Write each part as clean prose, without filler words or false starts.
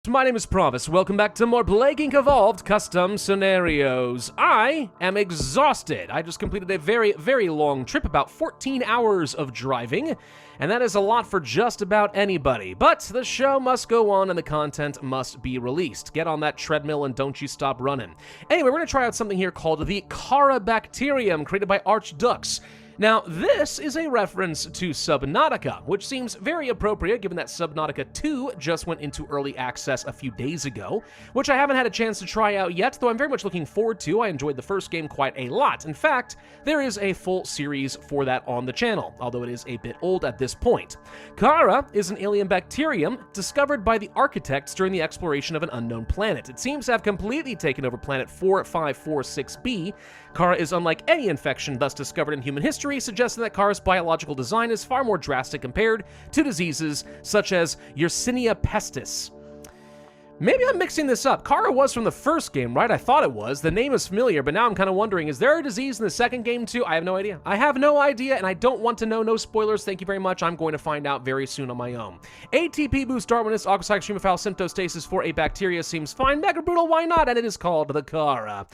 My name is Provis. Welcome back to more Plague Inc. Evolved custom scenarios. I am exhausted. I just completed a very, very long trip, about 14 hours of driving, and that is a lot for just about anybody. But the show must go on and the content must be released. Get on that treadmill and don't you stop running. Anyway, we're going to try out something here called the Khar Bacterium, created by Archdux. Now, this is a reference to Subnautica, which seems very appropriate given that Subnautica 2 just went into early access a few days ago, which I haven't had a chance to try out yet, though I'm very much looking forward to. I enjoyed the first game quite a lot. In fact, there is a full series for that on the channel, although it is a bit old at this point. Khar is an alien bacterium discovered by the architects during the exploration of an unknown planet. It seems to have completely taken over planet 4546b. Khar is unlike any infection thus discovered in human history, suggesting that Khar's biological design is far more drastic compared to diseases such as Yersinia pestis. Maybe I'm mixing this up. Khar was from the first game, right? I thought it was. The name is familiar, but now I'm kind of wondering, is there a disease in the second game too? I have no idea. I have no idea, and I don't want to know. No spoilers. Thank you very much. I'm going to find out very soon on my own. ATP boost Darwinist, Oxide Streamophile symptostasis for a bacteria seems fine. Mega brutal, why not? And it is called the Khar.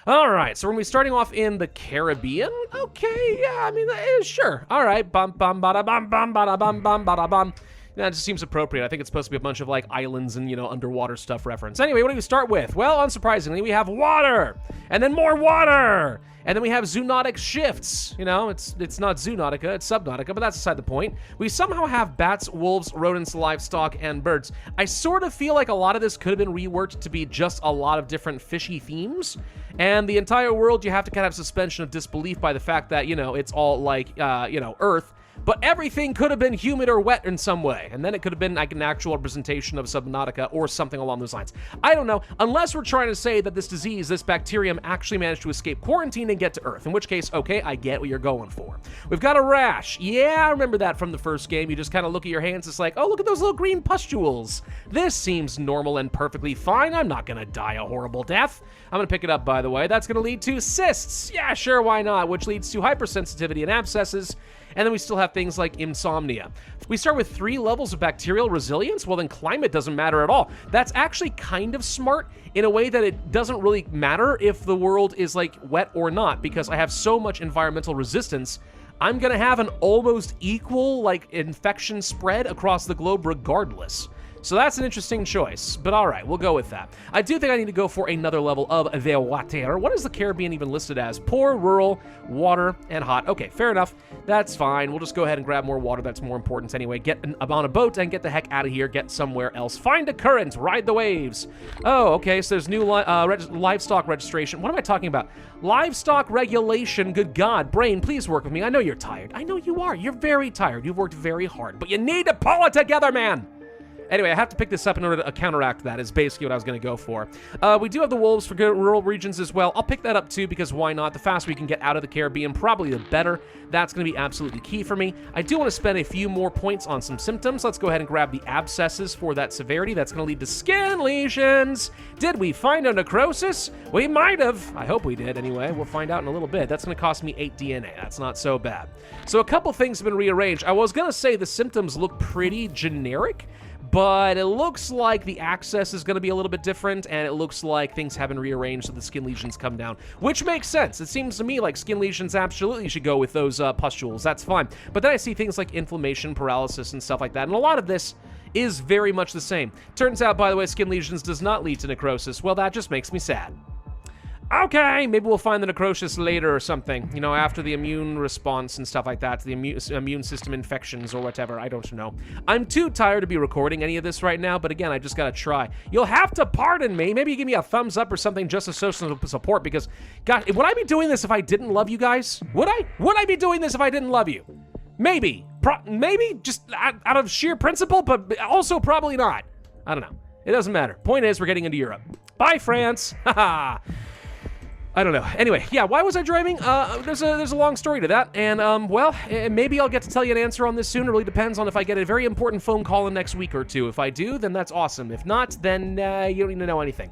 All right, so we're going to be starting off in the Caribbean. Okay, yeah, I mean, sure. All right, bum bum bada bum bum bada bum bum bada bum. That just seems appropriate. I think it's supposed to be a bunch of, like, islands and, underwater stuff reference. Anyway, what do we start with? Well, unsurprisingly, we have water, and then more water, and then we have zoonotic shifts. It's not Zoonautica, it's Subnautica, but that's beside the point. We somehow have bats, wolves, rodents, livestock, and birds. I sort of feel like a lot of this could have been reworked to be just a lot of different fishy themes, and the entire world, you have to kind of have suspension of disbelief by the fact that, it's all like, Earth, but everything could have been humid or wet in some way, and then it could have been like an actual representation of Subnautica or something along those lines. I don't know, unless we're trying to say that this disease, this bacterium, actually managed to escape quarantine and get to Earth, in which case, okay, I get what you're going for. We've got a rash. Yeah, I remember that from the first game. You just kind of look at your hands, it's like, oh, look at those little green pustules. This seems normal and perfectly fine. I'm not gonna die a horrible death. I'm gonna pick it up, by the way. That's gonna lead to cysts. Yeah, sure, why not? Which leads to hypersensitivity and abscesses. And then we still have things like insomnia. We start with 3 levels of bacterial resilience. Well, then climate doesn't matter at all. That's actually kind of smart in a way that it doesn't really matter if the world is like wet or not, because I have so much environmental resistance. I'm gonna have an almost equal like infection spread across the globe regardless. So that's an interesting choice, but all right, we'll go with that. I do think I need to go for another level of the water. What is the Caribbean even listed as? Poor, rural, water, and hot. Okay, fair enough. That's fine. We'll just go ahead and grab more water. That's more important anyway. Get on a boat and get the heck out of here. Get somewhere else. Find a current. Ride the waves. Oh, okay, so there's new livestock registration. What am I talking about? Livestock regulation. Good God. Brain, please work with me. I know you're tired. I know you are. You're very tired. You've worked very hard, but you need to pull it together, man. Anyway, I have to pick this up in order to counteract that, is basically what I was going to go for. We do have the wolves for rural regions as well. I'll pick that up too, because why not? The faster we can get out of the Caribbean, probably the better. That's going to be absolutely key for me. I do want to spend a few more points on some symptoms. Let's go ahead and grab the abscesses for that severity. That's going to lead to skin lesions. Did we find a necrosis? We might have. I hope we did anyway. We'll find out in a little bit. That's going to cost me 8 DNA. That's not so bad. So a couple things have been rearranged. I was going to say the symptoms look pretty generic, but it looks like the access is going to be a little bit different, and it looks like things have been rearranged so the skin lesions come down, which makes sense. It seems to me like skin lesions absolutely should go with those pustules. That's fine. But then I see things like inflammation, paralysis, and stuff like that, and a lot of this is very much the same. Turns out, by the way, skin lesions does not lead to necrosis. Well, that just makes me sad. Okay, maybe we'll find the necrosis later or something, after the immune response and stuff like that, the immune system infections or whatever, I don't know. I'm too tired to be recording any of this right now, but again, I just gotta try. You'll have to pardon me. Maybe give me a thumbs up or something just as social support, because, God, would I be doing this if I didn't love you guys? Would I? Would I be doing this if I didn't love you? Maybe. Maybe, just out of sheer principle, but also probably not. I don't know. It doesn't matter. Point is, we're getting into Europe. Bye, France. Haha. I don't know. Anyway, yeah, why was I driving? There's a long story to that, and, well, maybe I'll get to tell you an answer on this soon. It really depends on if I get a very important phone call in the next week or two. If I do, then that's awesome. If not, then you don't need to know anything.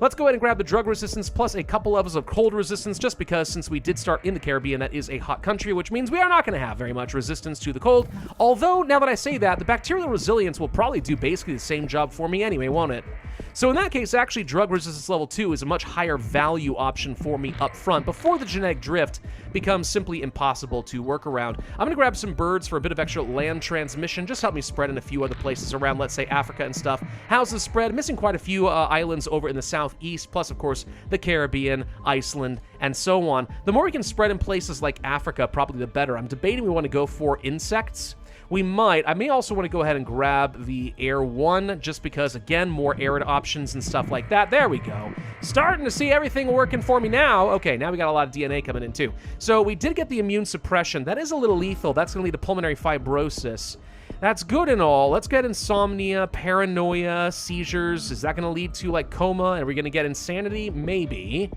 Let's go ahead and grab the drug resistance plus a couple levels of cold resistance, just because since we did start in the Caribbean, that is a hot country, which means we are not going to have very much resistance to the cold. Although, now that I say that, the bacterial resilience will probably do basically the same job for me anyway, won't it? So in that case, actually, drug resistance level 2 is a much higher value option for me up front before the genetic drift becomes simply impossible to work around. I'm going to grab some birds for a bit of extra land transmission, just help me spread in a few other places around, let's say Africa and stuff. How's the spread? Missing quite a few islands over in the southeast, plus, of course, the Caribbean, Iceland, and so on. The more we can spread in places like Africa, probably the better. I'm debating we want to go for insects. We might. I may also want to go ahead and grab the Air 1, just because, again, more arid options and stuff like that. There we go. Starting to see everything working for me now. Okay, now we got a lot of DNA coming in, too. So we did get the immune suppression. That is a little lethal. That's going to lead to pulmonary fibrosis. That's good and all. Let's get insomnia, paranoia, seizures. Is that going to lead to, like, coma? Are we going to get insanity? Maybe.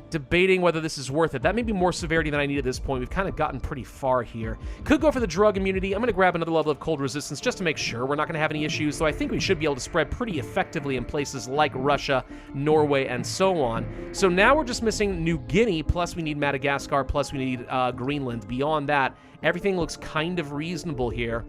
Debating whether this is worth it. That may be more severity than I need at this point. We've kind of gotten pretty far here. Could go for the drug immunity. I'm going to grab another level of cold resistance just to make sure we're not going to have any issues, though I think we should be able to spread pretty effectively in places like Russia, Norway, and so on. So now we're just missing New Guinea, plus we need Madagascar, plus we need Greenland. Beyond that, everything looks kind of reasonable here.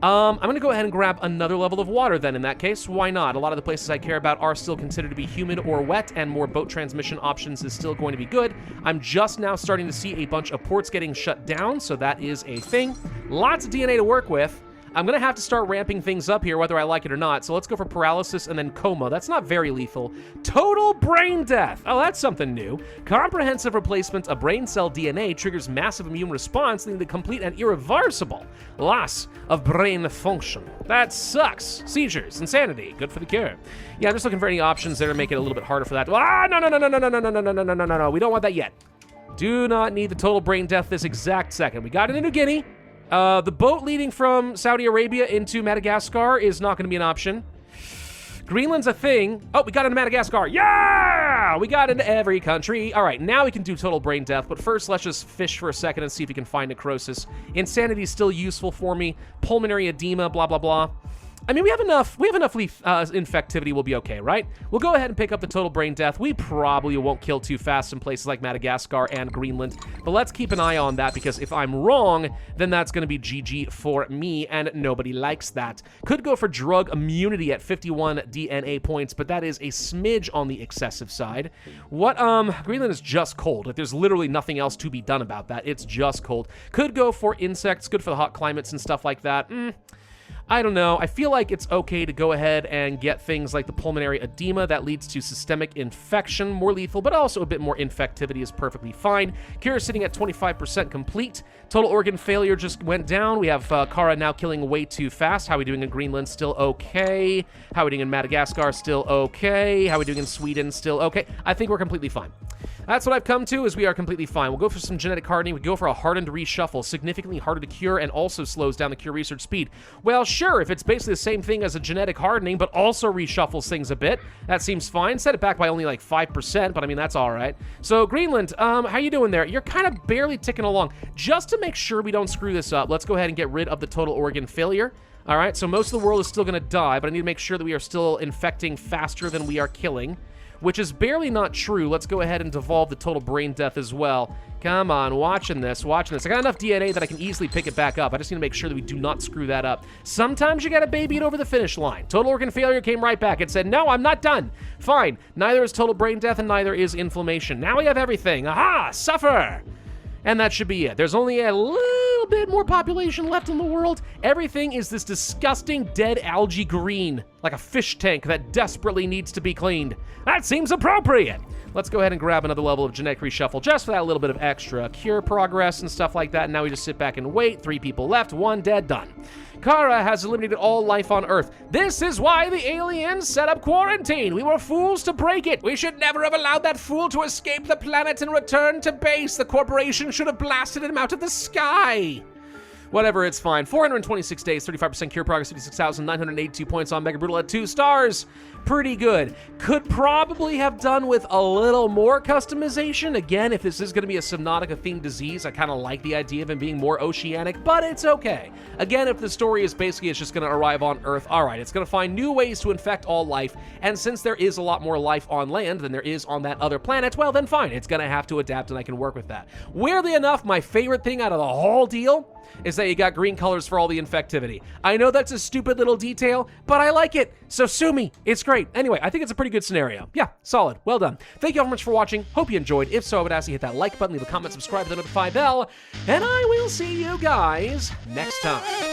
I'm going to go ahead and grab another level of water then in that case. Why not? A lot of the places I care about are still considered to be humid or wet, and more boat transmission options is still going to be good. I'm just now starting to see a bunch of ports getting shut down, so that is a thing. Lots of DNA to work with. I'm going to have to start ramping things up here, whether I like it or not. So let's go for paralysis and then coma. That's not very lethal. Total brain death. Oh, that's something new. Comprehensive replacement of brain cell DNA triggers massive immune response, leading to complete and irreversible loss of brain function. That sucks. Seizures, insanity. Good for the cure. Yeah, I'm just looking for any options there to make it a little bit harder for that. Ah, no. We don't want that yet. Do not need the total brain death this exact second. We got it in New Guinea. The boat leading from Saudi Arabia into Madagascar is not going to be an option. Greenland's a thing. Oh, we got into Madagascar. Yeah! We got into every country. All right, now we can do total brain death, but first let's just fish for a second and see if we can find necrosis. Insanity is still useful for me. Pulmonary edema, blah, blah, blah. I mean, we have enough infectivity. We'll be okay, right? We'll go ahead and pick up the total brain death. We probably won't kill too fast in places like Madagascar and Greenland, but let's keep an eye on that, because if I'm wrong, then that's going to be GG for me, and nobody likes that. Could go for drug immunity at 51 DNA points, but that is a smidge on the excessive side. What, Greenland is just cold. Like, there's literally nothing else to be done about that. It's just cold. Could go for insects, good for the hot climates and stuff like that. I don't know. I feel like it's okay to go ahead and get things like the pulmonary edema that leads to systemic infection, more lethal, but also a bit more infectivity is perfectly fine. Cure is sitting at 25% complete. Total organ failure just went down. We have Khar now killing way too fast. How are we doing in Greenland? Still okay. How are we doing in Madagascar? Still okay. How are we doing in Sweden? Still okay. I think we're completely fine. That's what I've come to, is we are completely fine. We'll go for some genetic hardening. We go for a hardened reshuffle, significantly harder to cure and also slows down the cure research speed. Well, sure, if it's basically the same thing as a genetic hardening, but also reshuffles things a bit, that seems fine. Set it back by only like 5%, but I mean, that's all right. So, Greenland, how you doing there? You're kind of barely ticking along. Just to make sure we don't screw this up, let's go ahead and get rid of the total organ failure. All right, so most of the world is still going to die, but I need to make sure that we are still infecting faster than we are killing, which is barely not true. Let's go ahead and devolve the total brain death as well. Come on, watching this. I got enough DNA that I can easily pick it back up. I just need to make sure that we do not screw that up. Sometimes you gotta baby it over the finish line. Total organ failure came right back. It said, no, I'm not done. Fine, neither is total brain death and neither is inflammation. Now we have everything. Aha, suffer! And that should be it. There's only a little bit more population left in the world. Everything is this disgusting dead algae green, like a fish tank that desperately needs to be cleaned. That seems appropriate. Let's go ahead and grab another level of genetic reshuffle just for that little bit of extra cure progress and stuff like that. And now we just sit back and wait. 3 people left, 1 dead, done. Khar has eliminated all life on Earth. This is why the aliens set up quarantine. We were fools to break it. We should never have allowed that fool to escape the planet and return to base. The corporation should have blasted him out of the sky. Whatever, it's fine. 426 days, 35% cure progress, 56,982 points on Mega Brutal at 2 stars. pretty good. Could probably have done with a little more customization. Again, if this is going to be a Subnautica-themed disease, I kind of like the idea of him being more oceanic, but it's okay. Again, if the story is basically it's just going to arrive on Earth, all right, it's going to find new ways to infect all life, and since there is a lot more life on land than there is on that other planet, well, then fine, it's going to have to adapt, and I can work with that. Weirdly enough, my favorite thing out of the whole deal is that you got green colors for all the infectivity. I know that's a stupid little detail, but I like it, so sue me. It's great. Anyway, I think it's a pretty good scenario. Yeah, solid. Well done. Thank you all very much for watching. Hope you enjoyed. If so, I would ask you to hit that like button, leave a comment, subscribe to the notify bell, and I will see you guys next time.